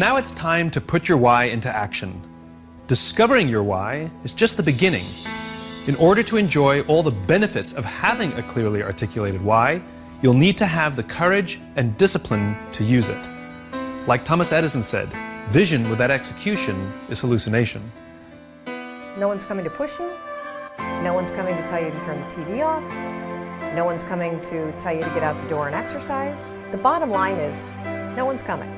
Now it's time to put your why into action. Discovering your why is just the beginning. In order to enjoy all the benefits of having a clearly articulated why, you'll need to have the courage and discipline to use it. Like Thomas Edison said, vision without execution is hallucination. No one's coming to push you. No one's coming to tell you to turn the TV off. No one's coming to tell you to get out the door and exercise. The bottom line is, no one's coming.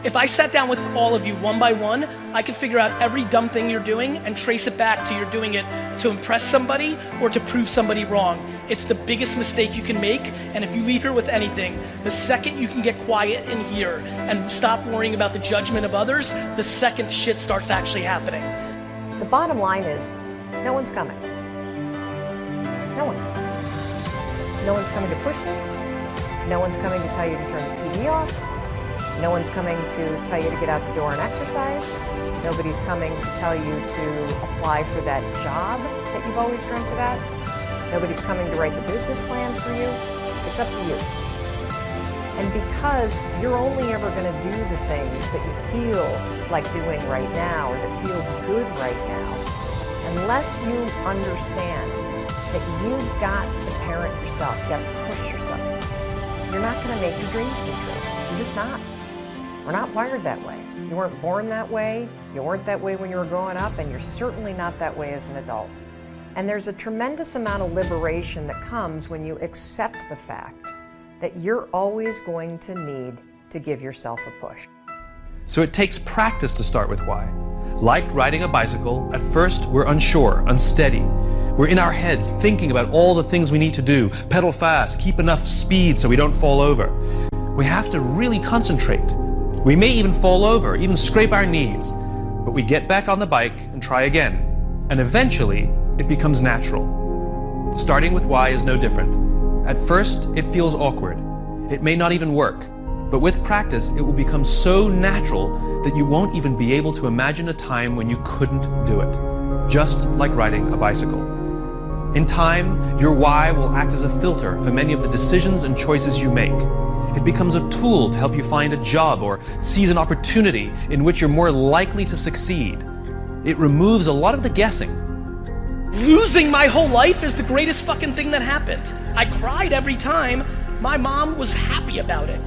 If I sat down with all of you one by one, I could figure out every dumb thing you're doing and trace it back to you're doing it to impress somebody or to prove somebody wrong. It's the biggest mistake you can make, and if you leave here with anything, the second you can get quiet in here and stop worrying about the judgment of others, the second shit starts actually happening. The bottom line is, no one's coming. No one. No one's coming to push you. No one's coming to tell you to turn the TV off. No one's coming to tell you to get out the door and exercise. Nobody's coming to tell you to apply for that job that you've always dreamt about. Nobody's coming to write the business plan for you. It's up to you. And because you're only ever going to do the things that you feel like doing right now or that feel good right now, unless you understand that you've got to parent yourself, you've got to push yourself, you're not going to make your dreams come true. You're just not. We're not wired that way. You weren't born that way, you weren't that way when you were growing up, and you're certainly not that way as an adult. And there's a tremendous amount of liberation that comes when you accept the fact that you're always going to need to give yourself a push. So it takes practice to start with why. Like riding a bicycle, at first we're unsure, unsteady. We're in our heads thinking about all the things we need to do, pedal fast, keep enough speed so we don't fall over. We have to really concentrate. We may even fall over, even scrape our knees, but we get back on the bike and try again. And eventually, it becomes natural. Starting with why is no different. At first, it feels awkward. It may not even work, but with practice, it will become so natural that you won't even be able to imagine a time when you couldn't do it. Just like riding a bicycle. In time, your why will act as a filter for many of the decisions and choices you make. It becomes a tool to help you find a job or seize an opportunity in which you're more likely to succeed. It removes a lot of the guessing. Losing my whole life is the greatest fucking thing that happened. I cried every time. My mom was happy about it.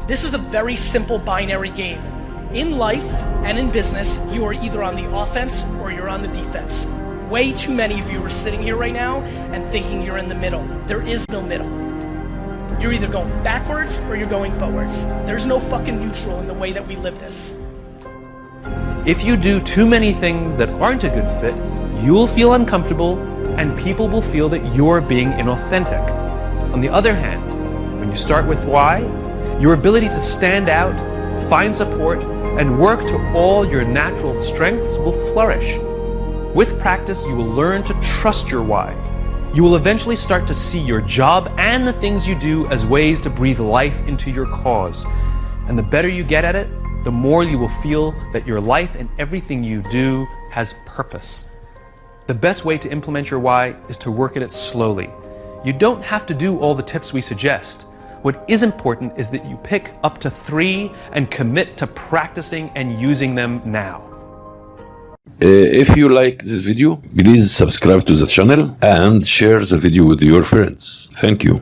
This is a very simple binary game. In life and in business, you are either on the offense or you're on the defense. Way too many of you are sitting here right now and thinking you're in the middle. There is no middle. You're either going backwards or you're going forwards. There's no fucking neutral in the way that we live this. If you do too many things that aren't a good fit, you'll feel uncomfortable and people will feel that you're being inauthentic. On the other hand, when you start with why, your ability to stand out, find support, and work to all your natural strengths will flourish. With practice, you will learn to trust your why. You will eventually start to see your job and the things you do as ways to breathe life into your cause. And the better you get at it, the more you will feel that your life and everything you do has purpose. The best way to implement your why is to work at it slowly. You don't have to do all the tips we suggest. What is important is that you pick up to 3 and commit to practicing and using them now. If you like this video, please subscribe to the channel and share the video with your friends. Thank you.